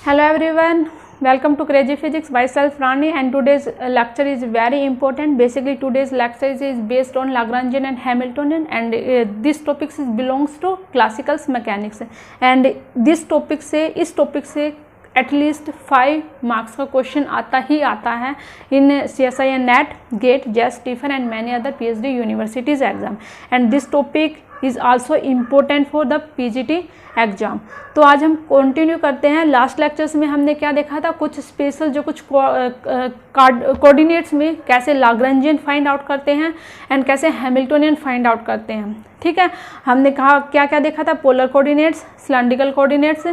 Hello everyone, welcome to Crazy Physics. Myself Rani, and today's lecture is very important. Basically today's lecture is based on Lagrangian and Hamiltonian, and this topic belongs to classical mechanics, and this topic से at least 5 marks का question आता ही आता है इन CSI and NET, GATE, JES, TOEFL and many other PhD universities exam, and this topic is also important for the PGT exam. तो आज हम continue करते हैं। लास्ट लेक्चर्स में हमने क्या देखा था, कुछ स्पेशल जो कुछ कोऑर्डिनेट्स में कैसे लाग्रांजियन फाइंड आउट करते हैं एंड कैसे हैमिल्टोनियन फाइंड आउट करते हैं। ठीक है, हमने कहा क्या क्या देखा था, polar coordinates, cylindrical coordinates,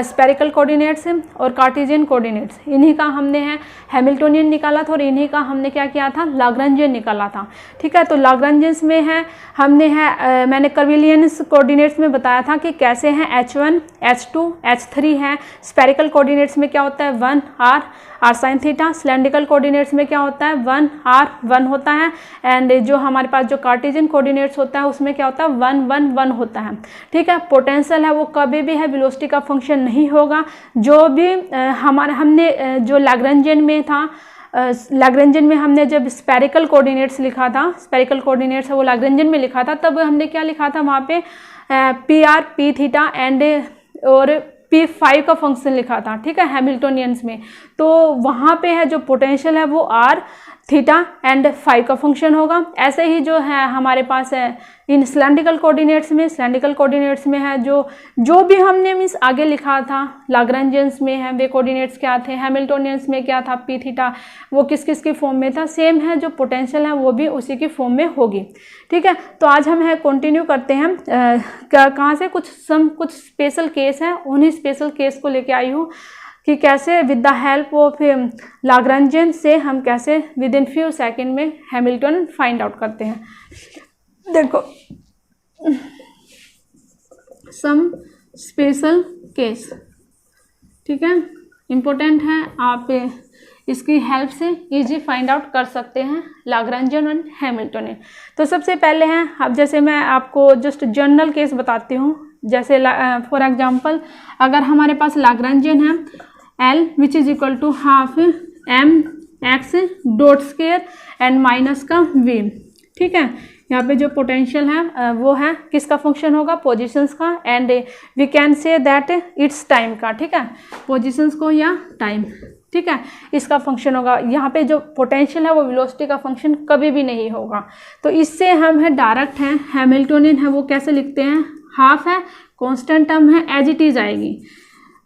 spherical coordinates और कार्टेशियन कोऑर्डिनेट्स। इन्हीं का हमने है हैमिल्टोनियन निकाला था और इन्हीं का हमने क्या किया था, लाग्रांजियन निकाला था। ठीक है, तो लाग्रांजियंस में है हमने है मैंने कर्विलियंस कोऑर्डिनेट्स में बताया था कि कैसे हैं H1, H2, H3 है। स्फेरिकल कोऑर्डिनेट्स में क्या होता है 1 r sin theta. Cylindrical coordinates में क्या होता है 1 r 1 होता है, एंड जो हमारे पास जो कार्टेशियन कोऑर्डिनेट्स होता है उसमें क्या होता है 1 1 1 होता है। ठीक है, पोटेंशियल है वो कभी भी है वेलोसिटी का फंक्शन नहीं होगा। जो भी हमने जो लाग्रांजियन में था, लाग्रांजियन में हमने जब स्फेरिकल कोऑर्डिनेट्स लिखा था, स्फेरिकल कोऑर्डिनेट्स है वो लाग्रांजियन में लिखा था, तब हमने क्या लिखा था वहाँ पे PR P थीटा एंड और P5 का फंक्शन लिखा था। ठीक है, हैमिल्टोनियंस में तो वहाँ पे है जो पोटेंशियल है वो R थीटा एंड 5 का फंक्शन होगा। ऐसे ही जो है हमारे पास है इन सिलेंड्रिकल कोऑर्डिनेट्स में है जो भी हमने मीन्स आगे लिखा था लाग्रांजियंस में है वे कोऑर्डिनेट्स क्या थे, हैमिल्टोनियंस में क्या था P थीटा, वो किस किस की फॉर्म में था, सेम है जो पोटेंशियल है वो भी उसी की फॉर्म में होगी। ठीक है, तो आज हम है कंटिन्यू करते हैं कहाँ से, कुछ स्पेशल केस है, उन्हीं स्पेशल केस को लेके आई हूँ कि कैसे with the help of Lagrangian से हम कैसे विद इन फ्यू सेकेंड में हैमिल्टन फाइंड आउट करते हैं। देखो सम स्पेशल केस, ठीक है, इम्पोर्टेंट है, आप इसकी हेल्प से इजी फाइंड आउट कर सकते हैं लाग्रांजियन और हैमिल्टोनियन। तो सबसे पहले हैं, अब जैसे मैं आपको जस्ट जनरल केस बताती हूँ। जैसे फॉर एग्जांपल अगर हमारे पास लाग्रांजियन है L which is equal to half mx dot square and minus का v। ठीक है, यहाँ पे जो पोटेंशियल है वो है किसका फंक्शन होगा, पोजीशंस का, and we can say that it's time का। ठीक है, पोजीशंस को या टाइम, ठीक है, इसका फंक्शन होगा। यहाँ पे जो पोटेंशियल है वो वेलोसिटी का फंक्शन कभी भी नहीं होगा। तो इससे हम है डायरेक्ट हैं हैमिल्टोनियन है वो कैसे लिखते हैं, हाफ है कांस्टेंट टर्म है एज इट इज आएगी,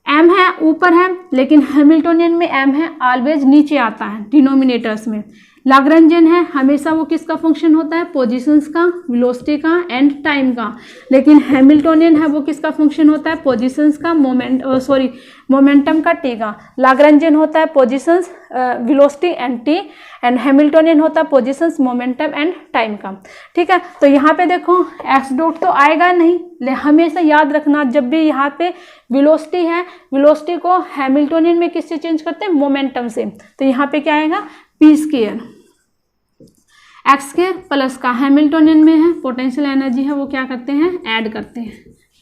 m है ऊपर है, लेकिन हैमिल्टोनियन में m है ऑलवेज नीचे आता है डिनोमिनेटर्स में। लाग्रांजियन है हमेशा वो किसका फंक्शन होता है, पोजीशंस का, वेलोसिटी का एंड टाइम का, लेकिन हैमिल्टोनियन है वो किसका फंक्शन होता है, पोजीशंस का, मोमेंटम का, टी का। लाग्रांजियन होता है positions, velocity and T, and Hamiltonian होता है पोजीशंस, मोमेंटम एंड टाइम का। ठीक है, तो यहाँ पे देखो एक्स डॉट तो आएगा नहीं, हमेशा याद रखना जब भी यहाँ पे वेलोसिटी है, वेलोसिटी को हैमिल्टोनियन में किससे चेंज करते हैं, मोमेंटम से। तो यहाँ पे क्या आएगा p square x square plus का हैमिल्टोनियन में है पोटेंशियल एनर्जी है वो क्या करते हैं, ऐड करते हैं।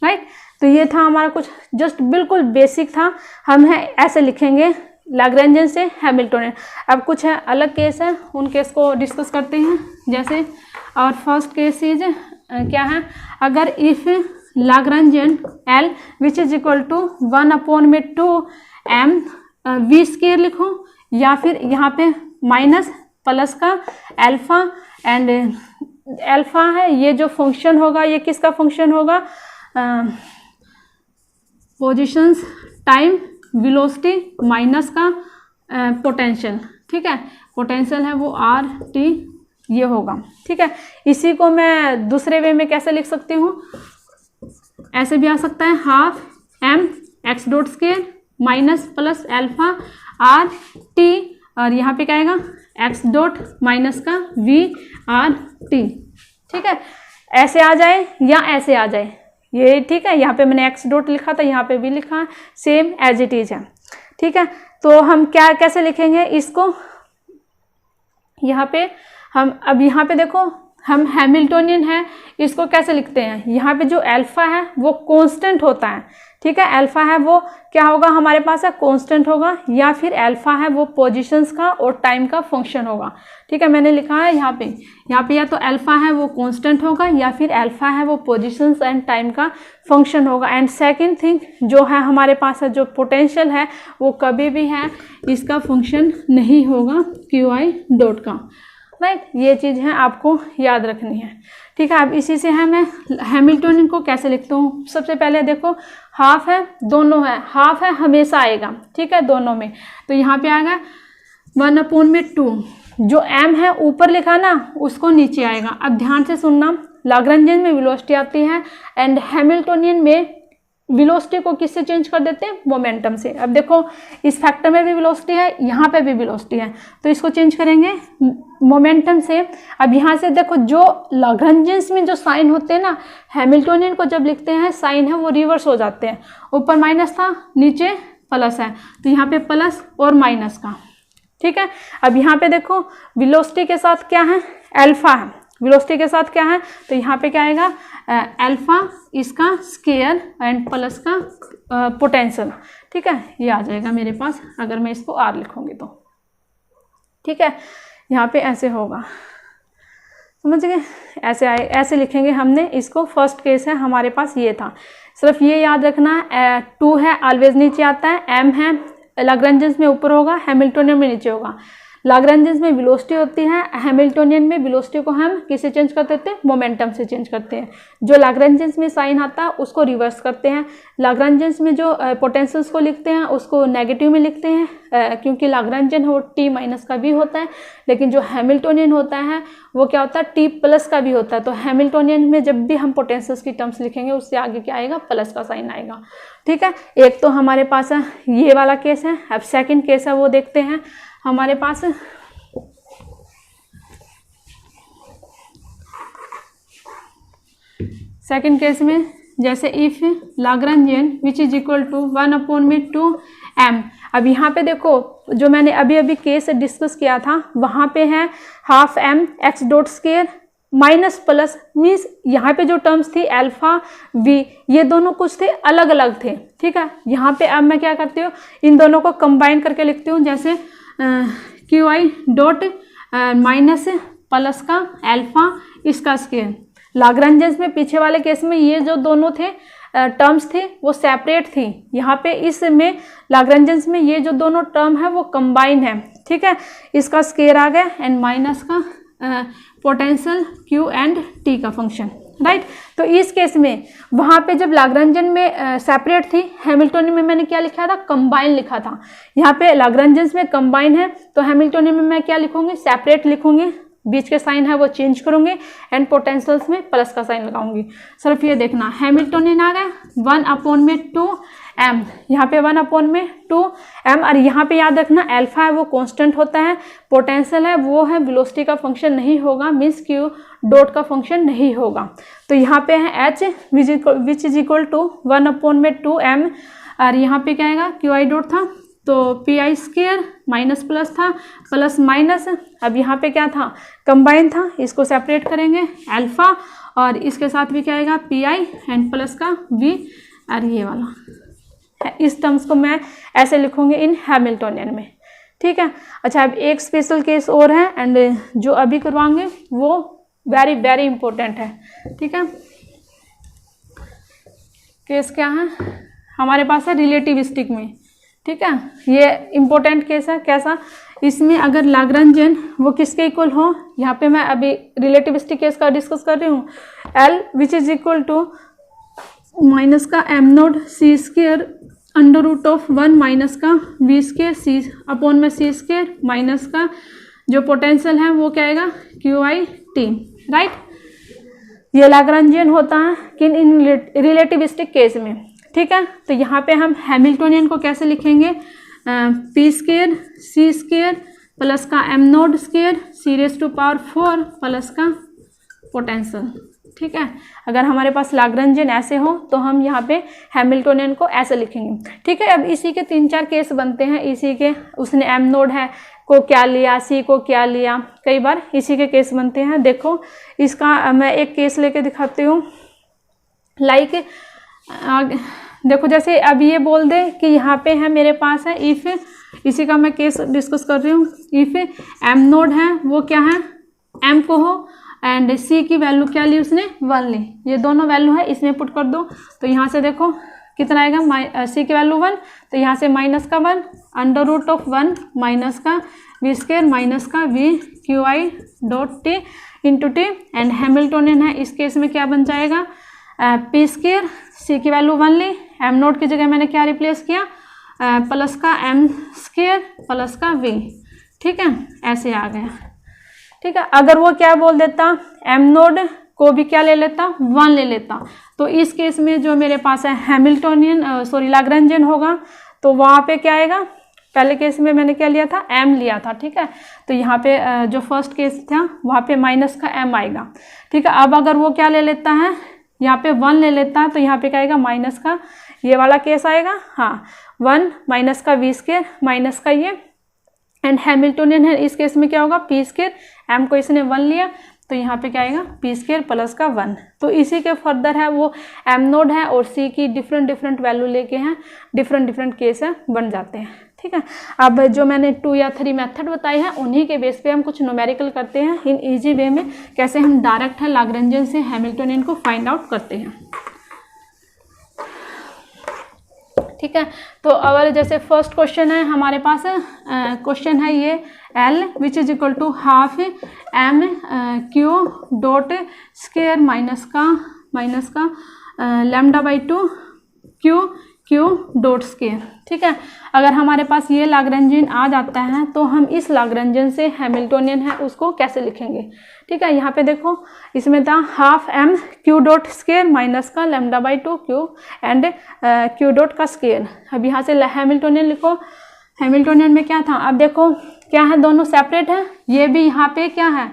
राइट, तो ये था हमारा कुछ जस्ट बिल्कुल बेसिक था, हम है ऐसे लिखेंगे लाग्रांजियन से हैमिल्टोनियन। अब कुछ है अलग केस है, उन केस को डिस्कस करते हैं। जैसे और फर्स्ट केस इज क्या है, अगर if Lagrangian L which is equal to 1/2m v square लिखो, या फिर यहाँ पे माइनस प्लस का अल्फा, एंड अल्फा है ये जो फंक्शन होगा ये किसका फंक्शन होगा, पोजीशंस, टाइम, वेलोसिटी माइनस का पोटेंशियल। ठीक है, पोटेंशियल है वो RT ये होगा। ठीक है, इसी को मैं दूसरे वे में कैसे लिख सकती हूँ, ऐसे भी आ सकता है, half mx dot square minus plus alpha RT, और यहाँ पे क्या आएगा x डॉट माइनस का VRT। ठीक है, ऐसे आ जाए या ऐसे आ जाए ये, ठीक है, यहाँ पे मैंने x डॉट लिखा था, यहाँ पे भी लिखा, सेम एज इट इज है। ठीक है, तो हम क्या कैसे लिखेंगे इसको, यहाँ पे हम अब यहाँ पे देखो हम हैमिल्टोनियन है इसको कैसे लिखते हैं, यहाँ पे जो अल्फा है वो कांस्टेंट होता है, ठीक है। अल्फा है वो क्या होगा हमारे पास है, कांस्टेंट होगा, या फिर अल्फा है वो पोजीशंस का और टाइम का फंक्शन होगा, ठीक है। मैंने लिखा है यहाँ पे या तो अल्फा है वो कांस्टेंट होगा या फिर अल्फा है वो पोजीशंस एंड टाइम का फंक्शन होगा। एंड सेकंड थिंग जो है हमारे पास है जो पोटेंशियल है वो कभी भी है इसका फंक्शन नहीं होगा क्यू आई डॉट का, राइट। ये चीज़ है आपको याद रखनी है, ठीक है। अब इसी से है मैं हैमिल्टोनियन को कैसे लिखता हूँ। सबसे पहले देखो हाफ है, दोनों है, हाफ है हमेशा आएगा, ठीक है, दोनों में। तो यहाँ पे आएगा 1/2, जो m है ऊपर लिखा ना उसको नीचे आएगा। अब ध्यान से सुनना, लाग्रांजियन में वेलोसिटी आती है एंड हैमिल्टोनियन में वेलोसिटी को किससे चेंज कर देते हैं, मोमेंटम से। अब देखो इस फैक्टर में भी वेलोसिटी है, यहाँ पे भी वेलोसिटी है, तो इसको चेंज करेंगे मोमेंटम से। अब यहाँ से देखो जो लाग्रांजियंस में जो साइन होते हैं ना, हैमिल्टोनियन को जब लिखते हैं साइन है वो रिवर्स हो जाते हैं, ऊपर माइनस था नीचे प्लस है, तो यहाँ पे प्लस और माइनस का, ठीक है। अब यहाँ पे देखो वेलोसिटी के साथ क्या है, अल्फा है, वेलोसिटी के साथ क्या है, तो यहाँ पे क्या आएगा अल्फा इसका स्केयर एंड प्लस का पोटेंशियल, ठीक है। ये आ जाएगा मेरे पास अगर मैं इसको आर लिखूंगी तो, ठीक है। यहाँ पे ऐसे होगा, समझ गए, ऐसे आए, ऐसे लिखेंगे हमने इसको। फर्स्ट केस है हमारे पास ये था, सिर्फ ये याद रखना 2 है ऑलवेज नीचे आता है, m है लाग्रांजियंस में ऊपर होगा, हैमिल्टोनियन में नीचे होगा। लाग्रांजियंस में वेलोसिटी होती है, हैमिल्टोनियन में वेलोसिटी को हम किससे चेंज कर देते हैं, मोमेंटम से चेंज करते हैं। जो लाग्रांजियंस में साइन आता है उसको रिवर्स करते हैं। लाग्रांजियंस में जो पोटेंशियल्स को लिखते हैं उसको नेगेटिव में लिखते हैं, क्योंकि लाग्रांजियन हो t माइनस का भी होता है, लेकिन जो हैमिल्टोनियन होता है वो क्या होता है, t प्लस का भी होता है। तो हैमिल्टोनियन में जब भी हम पोटेंशियल्स की टर्म्स लिखेंगे उससे आगे क्या आएगा, प्लस का साइन आएगा, ठीक है। एक तो हमारे पास है ये वाला केस है। अब सेकेंड केस है वो देखते हैं हमारे पास। सेकंड केस में जैसे if Lagrangian which is equal to 1/2m। अब यहाँ पे देखो जो मैंने अभी अभी केस डिस्कस किया था वहाँ पे है half m x dot square minus plus, means यहाँ पे जो टर्म्स थी अल्फा v ये दोनों कुछ थे अलग अलग थे, ठीक है। यहाँ पे अब मैं क्या करती हूँ, इन दोनों को कंबाइन करके लिखती हूँ, जैसे Q I dot minus plus का अल्फा इसका स्केयर। लाग्रांजियंस में पीछे वाले केस में ये जो दोनों थे टर्म्स थे वो सेपरेट थी, यहाँ पे इसमें लाग्रांजियंस में ये जो दोनों टर्म है वो कंबाइन है, ठीक है। इसका स्केयर आ गया एंड माइनस का पोटेंशियल q एंड t का फंक्शन, राइट। तो इस केस में वहाँ पे जब लाग्रांजियन में सेपरेट थी, हैमिल्टोनियन में मैंने क्या लिखा था, कंबाइन लिखा था। यहाँ पे लाग्रांजियंस में कंबाइन है तो हैमिल्टोनियन में मैं क्या लिखूंगी, सेपरेट लिखूंगी, बीच के साइन है वो चेंज करूंगी एंड पोटेंशियल्स में प्लस का साइन लगाऊंगी। सिर्फ ये देखना, हैमिल्टोनियन आ गया 1/2m, यहाँ पे 1/2m, और यहाँ पे याद रखना अल्फा है वो कांस्टेंट होता है, पोटेंशियल है वो है वेलोसिटी का फंक्शन नहीं होगा, मीन्स क्यू डॉट का फंक्शन नहीं होगा। तो यहाँ पे है h which is equal to 1/2m, और यहाँ पे क्या आएगा, क्यू आई डॉट था तो P I square minus plus था, प्लस माइनस। अब यहाँ पे क्या था, कंबाइन था, इसको सेपरेट करेंगे अल्फा, और इसके साथ भी क्या आएगा पी आई एंड प्लस का v, और ये वाला इस टर्म्स को मैं ऐसे लिखूंगी इन हैमिल्टोनियन में, ठीक है। अच्छा, अब एक स्पेशल केस और है एंड जो अभी करवाएंगे वो वेरी वेरी इंपॉर्टेंट है, ठीक है। केस क्या है हमारे पास है रिलेटिविस्टिक में, ठीक है। ये इंपॉर्टेंट केस है, कैसा, इसमें अगर लाग्रांजियन वो किसके इक्वल हो, यहाँ पे मैं अभी रिलेटिविस्टिक केस का डिस्कस कर रही हूँ, L which is equal to minus का m naught c square under root of 1 minus का v स्केयर c अपॉन में c स्केयर, माइनस का जो पोटेंशियल है वो क्या आएगा क्यू आई टी, राइट। ये लाग्रांजियन होता है किन इन रिलेटिविस्टिक केस में, ठीक है। तो यहाँ पे हम हैमिल्टोनियन को कैसे लिखेंगे, पी स्केयर सी स्केयर प्लस का m note square c⁻⁴ plus का पोटेंशियल, ठीक है। अगर हमारे पास लाग्रांजियन ऐसे हो तो हम यहाँ पे हैमिल्टोनियन को ऐसे लिखेंगे, ठीक है। अब इसी के 3-4 केस बनते हैं, इसी के उसने एम नोड है को क्या लिया, सी को क्या लिया, कई बार इसी के केस बनते हैं। देखो इसका मैं एक केस लेके दिखाती हूँ। लाइक देखो जैसे अब ये बोल दे कि यहाँ पे है मेरे पास है इफ़, इसी का मैं केस डिस्कस कर रही हूँ। इफ़ एम नोड है वो क्या है, एम को हो, एंड सी की वैल्यू क्या ली उसने, 1 ली, ये दोनों वैल्यू है इसमें पुट कर दो। तो यहाँ से देखो कितना आएगा, सी की वैल्यू 1, तो यहाँ से माइनस का 1 अंडर रूट ऑफ 1 माइनस का वी स्क्वायर माइनस का we Q I dot T into T, and Hamiltonian है इस केस में क्या बन जाएगा, पी स्क्वायर, सी की वैल्यू 1 ली, एम नोट की जगह मैंने क्या रिप्लेस किया, प्लस का एम स्क्वायर प्लस का वी, ठीक है, ऐसे आ गया, ठीक है। अगर वो क्या बोल देता, एम नोड को भी क्या ले लेता, 1 ले लेता, तो इस केस में जो मेरे पास है हैमिल्टोनियन लाग्रांजियन होगा, तो वहाँ पे क्या आएगा, पहले केस में मैंने क्या लिया था, एम लिया था, ठीक है। तो यहाँ पे जो फर्स्ट केस था वहाँ पे माइनस का एम आएगा, ठीक है। अब अगर वो क्या ले लेता है, यहाँ पे 1 ले लेता है, तो यहाँ पे क्या आएगा, माइनस का ये वाला केस आएगा, हाँ 1 माइनस का वी स्क्वायर माइनस का ये, एंड हैमिल्टोनियन है इस केस में क्या होगा, पी स्क्वायर, एम को इसने 1 लिया, तो यहाँ पे क्या आएगा, पी स्क्वायर प्लस का 1। तो इसी के फर्दर है वो एम नोड है और सी की डिफरेंट वैल्यू लेके हैं, डिफरेंट केस है बन जाते हैं, ठीक है। अब जो मैंने 2 या 3 मेथड बताई है उन्हीं के बेस पे हम कुछ न्यूमेरिकल करते हैं इन इजी वे में, कैसे हम डायरेक्ट है लाग्रांजियन से हैमिल्टोनियन को फाइंड आउट करते हैं, ठीक है। तो अगर जैसे फर्स्ट क्वेश्चन है हमारे पास, क्वेश्चन है ये L which is equal to half M Q dot square minus का lambda by 2 Q dot square, ठीक है। अगर हमारे पास ये लाग्रांजियन आ जाता है तो हम इस लाग्रांजियन से हैमिल्टोनियन है उसको कैसे लिखेंगे, ठीक है। यहाँ पे देखो इसमें था half M Q dot square minus का lambda by 2 Q and Q dot का स्क्वायर। अब यहाँ से हैमिल्टोनियन लिखो, हैमिल्टोनियन में क्या था, अब देखो क्या है, दोनों सेपरेट है, ये भी यहाँ पे क्या है,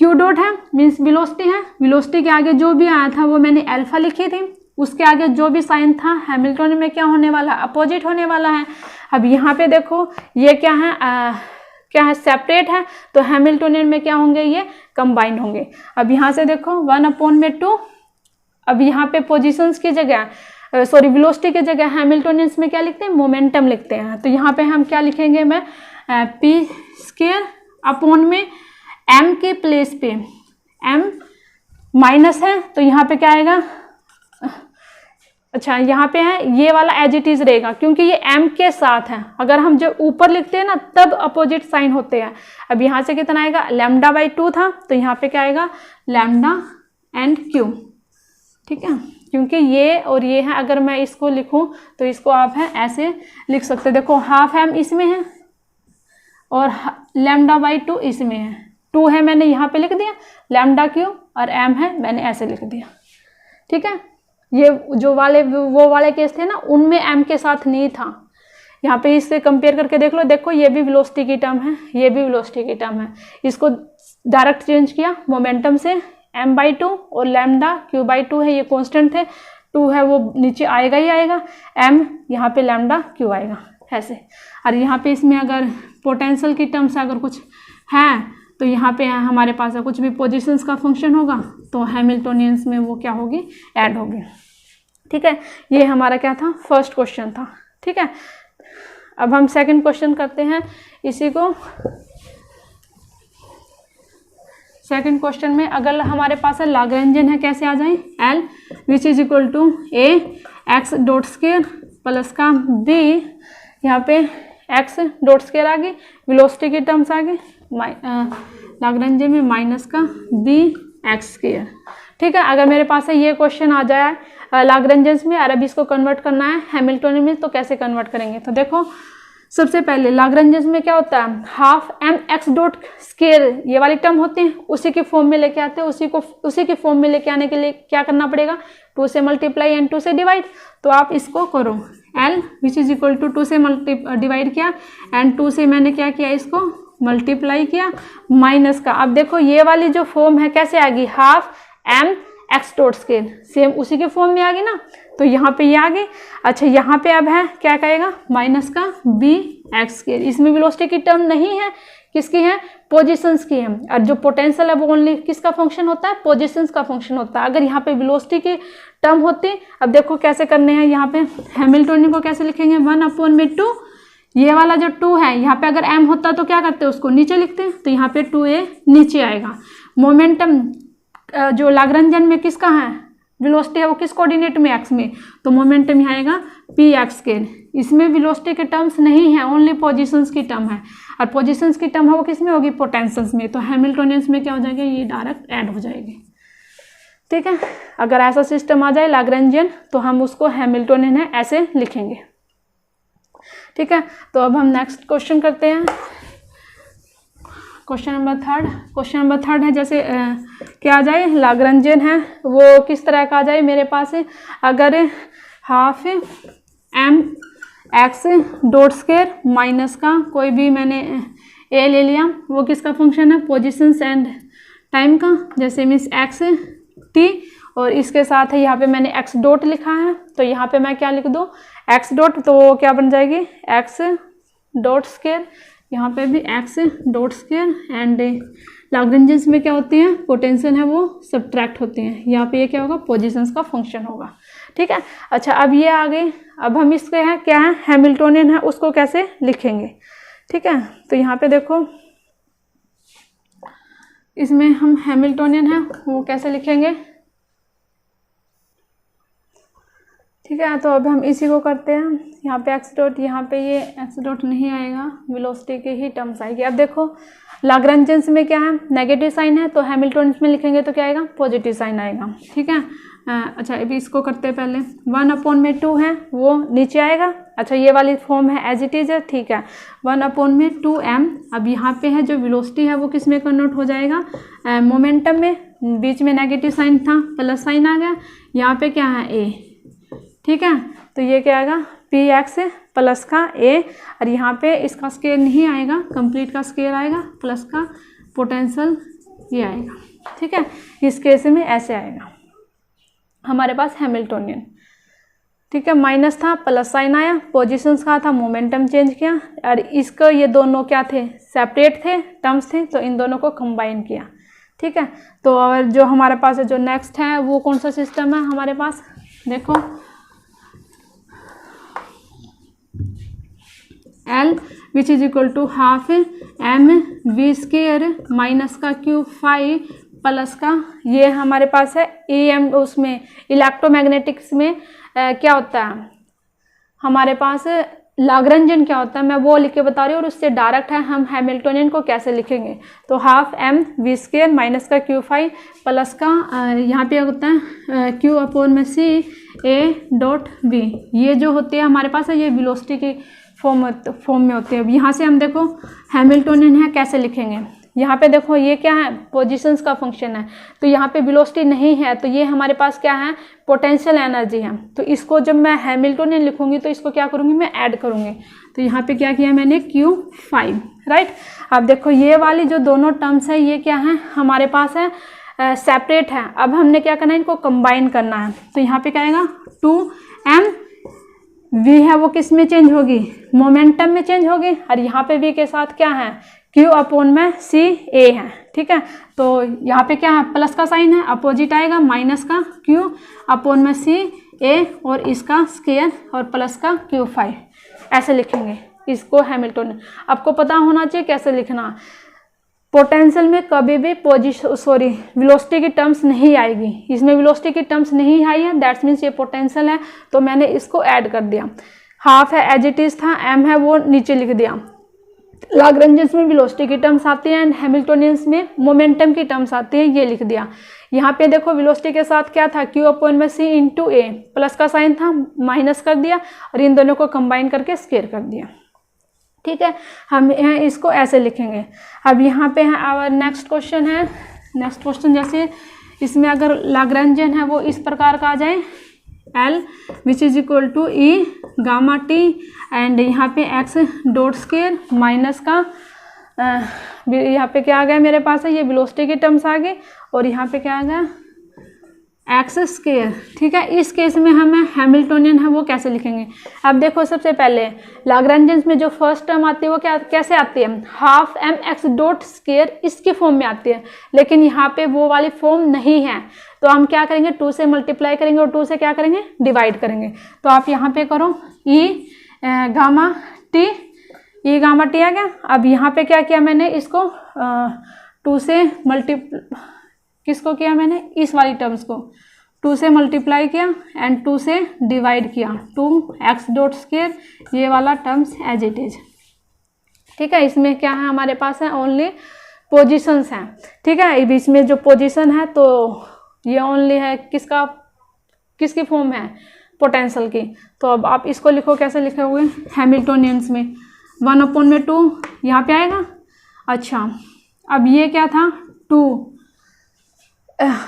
क्यू डॉट है मीन्स वेलोसिटी है, वेलोसिटी के आगे जो भी आया था वो मैंने अल्फा लिखी थी, उसके आगे जो भी साइन था हैमिल्टोनियन में क्या होने वाला है, अपोजिट होने वाला है। अब यहाँ पे देखो ये क्या है, सेपरेट है, तो हैमिल्टोनियन में क्या होंगे, ये कंबाइंड होंगे। अब यहाँ से देखो 1/2, अब यहाँ पे पोजीशंस की जगह वेलोसिटी की जगह हैमिल्टोनियंस में क्या लिखते हैं, मोमेंटम लिखते हैं। तो यहाँ पे हम क्या लिखेंगे, मैं पी स्क्वायर अपॉन में एम के प्लेस पे एम माइनस है, तो यहाँ पे क्या आएगा, अच्छा यहाँ पे है ये वाला एज इट इज रहेगा क्योंकि ये m के साथ है। अगर हम जब ऊपर लिखते हैं ना तब अपोजिट साइन होते हैं। अब यहाँ से कितना आएगा, लैम्डा बाई 2 था, तो यहाँ पे क्या आएगा, लैम्डा एंड क्यू, ठीक है। क्योंकि ये और ये है, अगर मैं इसको लिखूं तो इसको आप है ऐसे लिख सकते, देखो हाफ एम इसमें है और लैम्डा बाई 2 इसमें है, 2 है मैंने यहाँ पे लिख दिया, लैम्डा क्यू और m है मैंने ऐसे लिख दिया, ठीक है। ये जो वो वाले केस थे ना उनमें m के साथ नहीं था, यहाँ पे इससे कंपेयर करके देख लो, देखो ये भी वेलोसिटी की टर्म है, ये भी वेलोसिटी की टर्म है, इसको डायरेक्ट चेंज किया मोमेंटम से m/2 और लैम्डा q/2 है, ये कांस्टेंट थे, 2 है वो नीचे आएगा ही आएगा, m यहाँ पे लैम्डा q आएगा ऐसे। और यहाँ पे इसमें अगर पोटेंशियल की टर्म से अगर कुछ है तो यहाँ पे हमारे पास कुछ भी पोजीशंस का फंक्शन होगा तो हैमिल्टोनियंस में वो क्या होगी, ऐड होगी, ठीक है। ये हमारा क्या था, फर्स्ट क्वेश्चन था, ठीक है। अब हम सेकंड क्वेश्चन करते हैं इसी को। सेकंड क्वेश्चन में अगर हमारे पास है लाग्रांजियन है, कैसे आ जाए, L which is equal to a x dot square plus का b, यहाँ पे x डॉट स्क्वायर आ गई, वेलोसिटी की टर्म्स आ गई, लाग्रांजियन में माइनस का b x स्क्वायर, ठीक है। अगर मेरे पास है ये क्वेश्चन आ जाए लाग्रांजियन में और अब इसको कन्वर्ट करना है हैमिल्टोनियन में, तो कैसे कन्वर्ट करेंगे, तो देखो सबसे पहले लाग्रांजियन में क्या होता है, half m x dot square ये वाली टर्म होती है, उसी की फॉर्म में लेके आते हैं, उसी की फॉर्म में लेके आने के लिए क्या करना पड़ेगा, 2 से मल्टीप्लाई एंड 2 से डिवाइड। तो आप इसको करो, L which is equal to 2 से डिवाइड किया एंड 2 से मैंने क्या किया, इसको मल्टीप्लाई किया, माइनस का। अब देखो ये वाली जो फॉर्म है कैसे आ गई, half m x dot square, same उसी के फॉर्म में आ गई ना, तो यहाँ पे ये आ गई। अच्छा यहाँ पे अब है क्या कहेगा, माइनस का बी एक्स स्केयर, इसमें वेलोसिटी की टर्म नहीं है, किसकी है, पोजीशंस की है, और जो पोटेंशियल है वो ओनली किसका फंक्शन होता है, पोजीशंस का फंक्शन होता है। अगर यहाँ पे वेलोसिटी की टर्म होती, अब देखो कैसे करने हैं, यहाँ पे हैमिल्टोनियन को कैसे लिखेंगे, 1/2, ये वाला जो 2 है यहाँ पे अगर m होता तो क्या करते हैं, उसको नीचे लिखते हैं, तो यहाँ पे 2a नीचे आएगा। मोमेंटम जो लाग्रांजन में किसका है, वेलोसिटी है वो किस कोऑर्डिनेट में, x में, तो मोमेंटम यहाँ आएगा पी एक्स स्केयर। इसमें वेलोसिटी के टर्म्स नहीं है, ओनली पोजीशंस की टर्म है, और पोजीशंस की टर्म है वो किस में होगी, पोटेंशियल्स में, तो हैमिल्टोनियंस में क्या हो जाएगा, ये डायरेक्ट ऐड हो जाएगी। ठीक है, अगर ऐसा सिस्टम आ जाए लाग्रांजियन तो हम उसको हैमिल्टोनियन है ऐसे लिखेंगे। ठीक है, तो अब हम नेक्स्ट क्वेश्चन करते हैं, क्वेश्चन नंबर थर्ड है, जैसे क्या आ जाए, लाग्रांजियन है वो किस तरह का आ जाए मेरे पास है, अगर half m x dot square minus का कोई भी मैंने ए ले लिया, वो किसका फंक्शन है, पोजीशंस एंड टाइम का, जैसे मीन्स एक्स टी, और इसके साथ है यहाँ पे मैंने एक्स डॉट लिखा है, तो यहाँ पे मैं क्या लिख दूँ, एक्स डॉट, तो क्या बन जाएगी, एक्स डॉट स्केयर, यहाँ पे भी एक्स डॉट स्केयर, एंड लाग्रांजियंस में क्या होती है, पोटेंशियल है वो सब्ट्रैक्ट होते हैं, यहाँ पे ये क्या होगा, पोजीशंस का फंक्शन होगा। ठीक है, अच्छा अब ये आ गई, अब हम इसके हैं क्या है, हैमिल्टोनियन है, उसको कैसे लिखेंगे। ठीक है, तो यहाँ पे देखो इसमें हम हैमिल्टोनियन है वो कैसे लिखेंगे। ठीक है, तो अब हम इसी को करते हैं, यहाँ पे एक्स डॉट, यहाँ पे ये एक्स डॉट नहीं आएगा, वेलोसिटी की ही टर्म्स आएगी। अब देखो लाग्रांजियंस में क्या है, नेगेटिव साइन है, तो हैमिल्टोनियंस में लिखेंगे तो क्या आएगा, पॉजिटिव साइन आएगा। ठीक है, अच्छा अभी इसको करते हैं पहले, 1/2 है वो नीचे आएगा। अच्छा ये वाली फॉर्म है एज इट इज है, ठीक है, 1/2m। अब यहाँ पे है जो वेलोसिटी है वो किस में कन्वर्ट हो जाएगा, मोमेंटम में, बीच में नेगेटिव साइन था, प्लस साइन आ गया, यहाँ पे क्या है ए। ठीक है, तो ये क्या आएगा, पी एक्स प्लस का ए, और यहाँ पे इसका स्केयर नहीं आएगा, कंप्लीट का स्केयर आएगा, प्लस का पोटेंशियल ये आएगा। ठीक है, इस केस में ऐसे आएगा हमारे पास हैमिल्टोनियन। ठीक है, माइनस था, प्लस साइन आया, पोजीशंस का था, मोमेंटम चेंज किया, और इसको ये दोनों क्या थे, सेपरेट थे, टर्म्स थे, तो इन दोनों को कंबाइन किया। ठीक है, तो और जो हमारे पास है जो नेक्स्ट है वो कौन सा सिस्टम है हमारे पास, देखो L which is equal to half m v square minus का क्यू फाई प्लस का, ये हमारे पास है ई एम, उसमें इलेक्ट्रोमैग्नेटिक्स में क्या होता है हमारे पास लाग्रांजियन क्या होता है, मैं वो लिख के बता रही हूँ, और उससे डायरेक्ट है हम हैमिल्टोनियन को कैसे लिखेंगे, तो half m v square minus का क्यू फाई प्लस का यहाँ पे होता है क्यू अपॉन में सी ए डॉट बी, ये जो होते हैं हमारे पास है ये वेलोसिटी की फॉर्म में होते हैं। अब यहाँ से हम देखो हैमिल्टोनियन है कैसे लिखेंगे, यहाँ पे देखो ये क्या है, पोजीशंस का फंक्शन है, तो यहाँ पे वेलोसिटी नहीं है, तो ये हमारे पास क्या है, पोटेंशियल एनर्जी है, तो इसको जब मैं हैमिल्टोनियन लिखूंगी तो इसको क्या करूँगी, मैं ऐड करूँगी, तो यहाँ पे क्या किया मैंने Q5, राइट। अब देखो ये वाली जो दोनों टर्म्स है ये क्या है हमारे पास है, सेपरेट है, अब हमने क्या करना है, इनको कंबाइन करना है, तो यहाँ पे क्या आएगा 2m v है वो किस में चेंज होगी, मोमेंटम में चेंज होगी, और यहाँ पे v के साथ क्या है, q अपॉन में c a है। ठीक है, तो यहाँ पे क्या है, प्लस का साइन है, अपोजिट आएगा, माइनस का q अपॉन में c a, और इसका स्केयर और प्लस का Q5, ऐसे लिखेंगे इसको हैमिल्टोनियन। आपको पता होना चाहिए कैसे लिखना, पोटेंशियल में कभी भी वेलोसिटी की टर्म्स नहीं आएगी, इसमें वेलोसिटी की टर्म्स नहीं आई है, दैट्स मीन्स ये पोटेंशियल है, तो मैंने इसको ऐड कर दिया। हाफ है एज इट इज था, m है वो नीचे लिख दिया। लाग्रांजियंस में वेलोसिटी की टर्म्स आती है एंड हैमिल्टोनियंस में मोमेंटम की टर्म्स आती है, ये लिख दिया। यहाँ पे देखो वेलोसिटी के साथ क्या था, q अपॉन में c इंटू ए, प्लस का साइन था, माइनस कर दिया, और इन दोनों को कंबाइन करके स्क्वायर कर दिया। ठीक है, हम इसको ऐसे लिखेंगे। अब यहाँ पे है आवर नेक्स्ट क्वेश्चन है, नेक्स्ट क्वेश्चन जैसे इसमें अगर लाग्रांजियन है वो इस प्रकार का आ जाए, L which is equal to e gamma t, and यहाँ पे x डॉट स्क्वायर माइनस का यहाँ पे क्या आ गया मेरे पास है, ये वेलोसिटी की टर्म्स आ गई, और यहाँ पे क्या आ गया एक्स स्क्वायर, ठीक है। इस केस में हमें हैमिल्टोनियन है वो कैसे लिखेंगे? अब देखो सबसे पहले लाग्रांजियंस में जो फर्स्ट टर्म आती है वो क्या कैसे आती है? Half m x dot square, इसकी फॉर्म में आती है, लेकिन यहाँ पे वो वाली फॉर्म नहीं है, तो हम क्या करेंगे? 2 से मल्टीप्लाई करेंगे और 2 से क्या करेंगे? डिवाइड करेंगे। तो आप यहाँ पे करो E gamma T, E gamma T आ गया। अब यहाँ पे क्या किया मैंने? इसको 2 से किसको किया मैंने? इस वाली टर्म्स को 2 से मल्टीप्लाई किया एंड 2 से डिवाइड किया, 2x डॉट स्क्वायर, ये वाला टर्म्स एज इट इज, ठीक है। इसमें क्या है हमारे पास है? ओनली पोजीशंस हैं, ठीक है। बीच में जो पोजीशन है तो ये ओनली है किसकी फॉर्म है? पोटेंशियल की। तो अब आप इसको लिखो, कैसे लिखोगे? हैमिल्टोनियंस में 1/2 यहाँ पे आएगा। अच्छा, अब ये क्या था? 2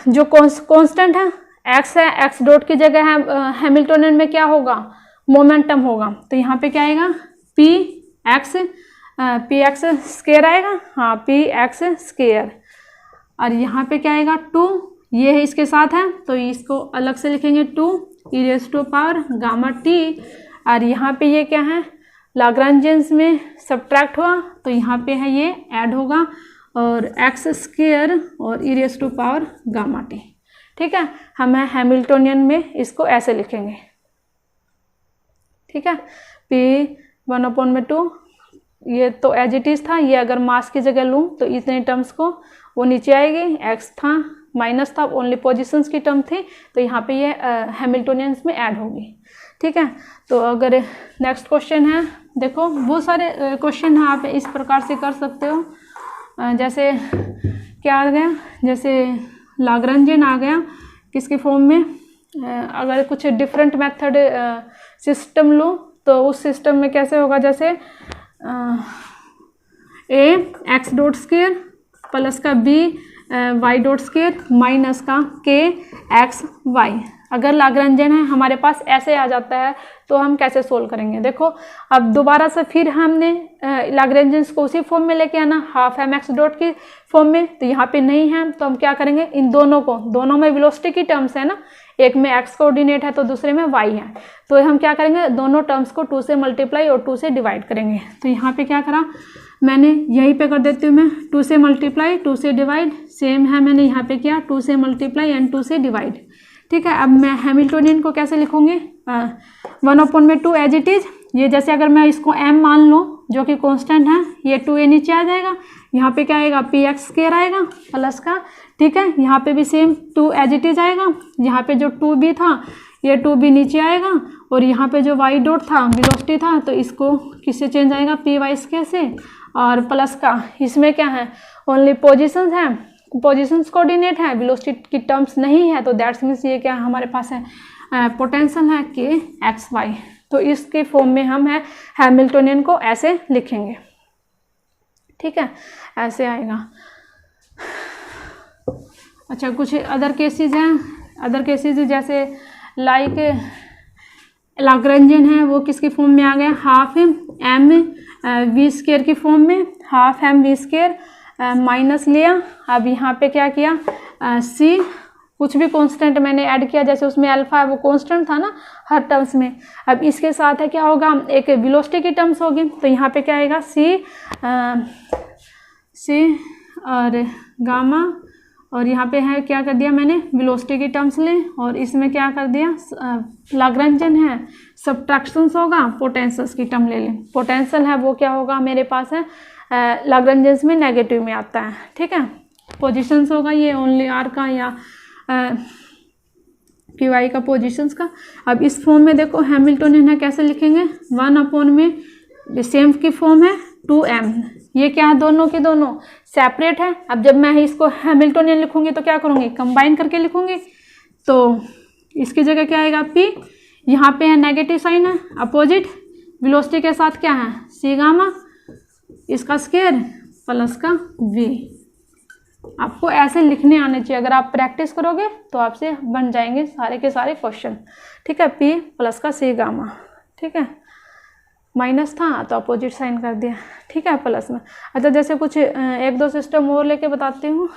जो कांस्टेंट है x है, x डॉट की जगह है, हैमिल्टोनियन में क्या होगा? मोमेंटम होगा। तो यहाँ पे क्या आएगा? पी एक्स स्क्वायर आएगा, हाँ px स्क्वायर। और यहाँ पे क्या आएगा? 2, ये है इसके साथ है तो इसको अलग से लिखेंगे 2 e raise to power gamma t. और यहाँ पे ये क्या है? लाग्रांजियंस में सब्ट्रैक्ट हुआ तो यहाँ पे है ये ऐड होगा, और एक्स स्क्वायर और e raise to power gamma t, ठीक है। हम हैमिल्टोनियन में इसको ऐसे लिखेंगे, ठीक है। P 1/2, ये तो एज इट इज था, ये अगर मास की जगह लूँ तो इतने टर्म्स को वो नीचे आएगी, एक्स था माइनस था, ओनली पोजीशंस की टर्म थी, तो यहाँ पे ये हैमिल्टोनियंस में ऐड होगी, ठीक है। तो अगर नेक्स्ट क्वेश्चन है, देखो बहुत सारे क्वेश्चन हैं, आप इस प्रकार से कर सकते हो। जैसे क्या आ गया? जैसे लाग्रांजियन आ गया किसकी फॉर्म में? अगर कुछ डिफरेंट मेथड सिस्टम लो तो उस सिस्टम में कैसे होगा? जैसे a x dot square plus का b y dot square minus का के एक्स वाई। अगर लाग्रांजियन है हमारे पास ऐसे आ जाता है तो हम कैसे सोल्व करेंगे? देखो अब दोबारा से फिर हमने लाग्रांजियंस को उसी फॉर्म में लेके आना, हाफ एम एक्स डॉट की फॉर्म में, तो यहाँ पे नहीं है तो हम क्या करेंगे? इन दोनों में वेलोसिटी की टर्म्स है ना, एक में एक्स कोऑर्डिनेट है तो दूसरे में वाई है, तो हम क्या करेंगे? दोनों टर्म्स को 2 से मल्टीप्लाई और 2 से डिवाइड करेंगे। तो यहाँ पे क्या करा मैंने? यहीं पे कर देती हूँ मैं, 2 से मल्टीप्लाई 2 से डिवाइड, सेम है मैंने यहाँ पे किया 2 से मल्टीप्लाई एंड 2 से डिवाइड, ठीक है। अब मैं हैमिल्टोनियन को कैसे लिखूंगी? 1/2 एज इट इज। ये जैसे अगर मैं इसको m मान लूँ जो कि कांस्टेंट है, ये 2a नीचे आ जाएगा, यहाँ पे क्या आएगा? px स्क्वायर आएगा प्लस का, ठीक है। यहाँ पे भी सेम 2 एज इट इज आएगा, यहाँ पे जो 2b था ये 2b नीचे आएगा, और यहाँ पे जो y डॉट था वेलोसिटी था तो इसको किससे चेंज आएगा? py स्क्वायर से, और प्लस का इसमें क्या है? ओनली पोजिशंस है, पोजीशंस कोऑर्डिनेट है, वेलोसिटी की टर्म्स नहीं है, तो दैट्स मीन्स ये क्या हमारे पास है? पोटेंशियल है के एक्स वाई। तो इसके फॉर्म में हम है हैमिल्टोनियन को ऐसे लिखेंगे, ठीक है, ऐसे आएगा। अच्छा, कुछ अदर केसेस हैं, अदर केसेस जैसे लाइक लाग्रांजियन है वो किसकी फॉर्म में आ गया? हाफ एम वी स्क्वायर की फॉर्म में, half m v square minus लिया। अब यहाँ पे क्या किया? सी कुछ भी कांस्टेंट मैंने ऐड किया, जैसे उसमें अल्फा है वो कांस्टेंट था ना हर टर्म्स में, अब इसके साथ है क्या होगा? एक वेलोसिटी की टर्म्स होगी, तो यहाँ पे क्या आएगा? सी और गामा, और यहाँ पे है क्या कर दिया मैंने? वेलोसिटी की टर्म्स ले, और इसमें क्या कर दिया? लाग्रांजियन है सब्ट्रैक्शंस होगा, पोटेंशियल्स की टर्म ले लें। पोटेंशियल है वो क्या होगा मेरे पास है? लाग्रांजियंस में नेगेटिव में आता है, ठीक है। पोजीशंस होगा ये ओनली आर का या क्यू आई का पोजीशंस का। अब इस फॉर्म में देखो हैमिल्टोनियन है, कैसे लिखेंगे? 1/, में सेम की फॉर्म है 2m, ये क्या है? दोनों के दोनों सेपरेट है। अब जब मैं इसको हैमिल्टोनियन लिखूंगी तो क्या करूँगी? कंबाइन करके लिखूंगी, तो इसकी जगह क्या आएगा? p, यहाँ पे है नेगेटिव साइन है, अपोजिट, वेलोसिटी के साथ क्या है? सी गामा, इसका स्क्वायर प्लस का v। आपको ऐसे लिखने आने चाहिए, अगर आप प्रैक्टिस करोगे तो आपसे बन जाएंगे सारे के सारे क्वेश्चन, ठीक है। p प्लस का सी गामा, ठीक है, माइनस था तो अपोजिट साइन कर दिया, ठीक है, प्लस में। अच्छा, जैसे कुछ 1-2 सिस्टम और लेके बताती हूँ,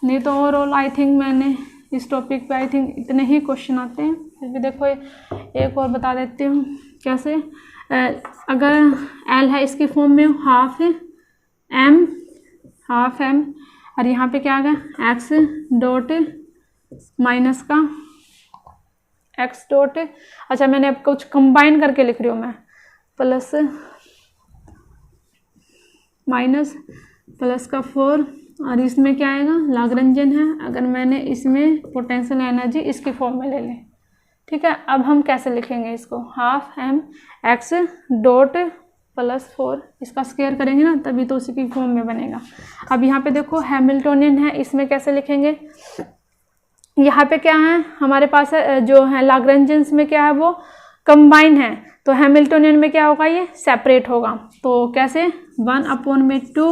नहीं तो ओवरऑल आई थिंक मैंने इस टॉपिक पे आई थिंक इतने ही क्वेश्चन आते हैं। फिर भी देखो एक और बता देती हूँ कैसे। अगर एल है इसकी फॉर्म में हाफ एम और यहाँ पे क्या आ गया एक्स डॉट माइनस का एक्स डॉट, अच्छा मैंने अब कुछ कंबाइन करके लिख रही हूँ मैं, प्लस माइनस प्लस का 4 और इसमें क्या आएगा लाग्रांजियन है। अगर मैंने इसमें पोटेंशियल एनर्जी इसकी फॉर्म में ले लें, ठीक है। अब हम कैसे लिखेंगे इसको, half m x dot plus 4, इसका स्क्वायर करेंगे ना तभी तो उसी की फॉर्म में बनेगा। अब यहाँ पे देखो हैमिल्टोनियन है, इसमें कैसे लिखेंगे, यहाँ पे क्या है हमारे पास है जो है लाग्रांजियंस में क्या है वो कंबाइन है, तो हैमिल्टोनियन में क्या होगा ये सेपरेट होगा। तो कैसे 1/2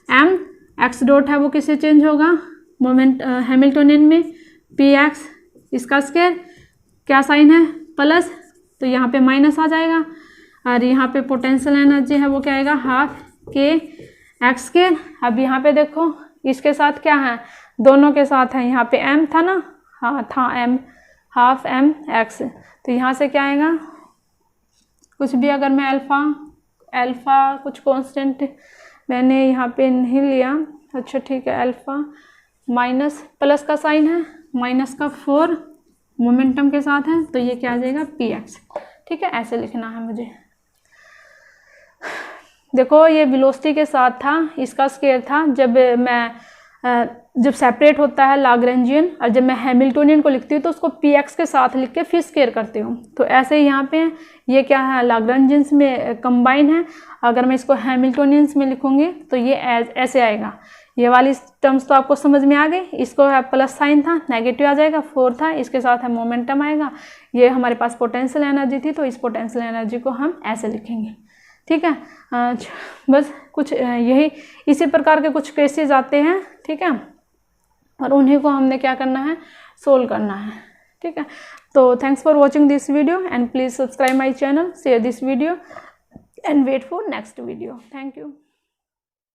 एम एक्स डॉट है वो किससे चेंज होगा मोमेंट हैमिल्टोनियन में पी एक्स, इसका स्क्वायर क्या साइन है प्लस, तो यहाँ पे माइनस आ जाएगा और यहाँ पे पोटेंशियल एनर्जी है वो क्या आएगा हाफ के एक्स स्क्वायर। अब यहाँ पे देखो इसके साथ क्या है, दोनों के साथ है, यहाँ पे m था ना, हाँ था m, हाफ एम एक्स, तो यहाँ से क्या आएगा कुछ भी, अगर मैं अल्फ़ा कुछ कांस्टेंट मैंने यहाँ पे नहीं लिया, अच्छा ठीक है, अल्फ़ा माइनस प्लस का साइन है, माइनस का 4 मोमेंटम के साथ है, तो ये क्या आ जाएगा पी एक्स, ठीक है। ऐसे लिखना है मुझे। देखो ये वेलोसिटी के साथ था, इसका स्क्वायर था जब सेपरेट होता है लाग्रांजियन, और जब मैं हैमिल्टोनियन को लिखती हूँ तो उसको पी एक्स के साथ लिख के फिर स्क्वायर करती हूँ। तो ऐसे ही यहाँ पे ये क्या है लाग्रांजियंस में कंबाइन है, अगर मैं इसको हैमिल्टोनियंस में लिखूंगी तो ये ऐसे आएगा। ये वाली टर्म्स तो आपको समझ में आ गई, इसको है प्लस साइन था नेगेटिव आ जाएगा, 4 था इसके साथ है मोमेंटम आएगा, ये हमारे पास पोटेंशियल एनर्जी थी तो इस पोटेंशियल एनर्जी को हम ऐसे लिखेंगे, ठीक है। बस कुछ यही इसी प्रकार के कुछ केसेस आते हैं, ठीक है, और उन्हीं को हमने क्या करना है सोल्व करना है, ठीक है। तो thanks for watching this video and please subscribe my channel, share this video and wait for next video. Thank you.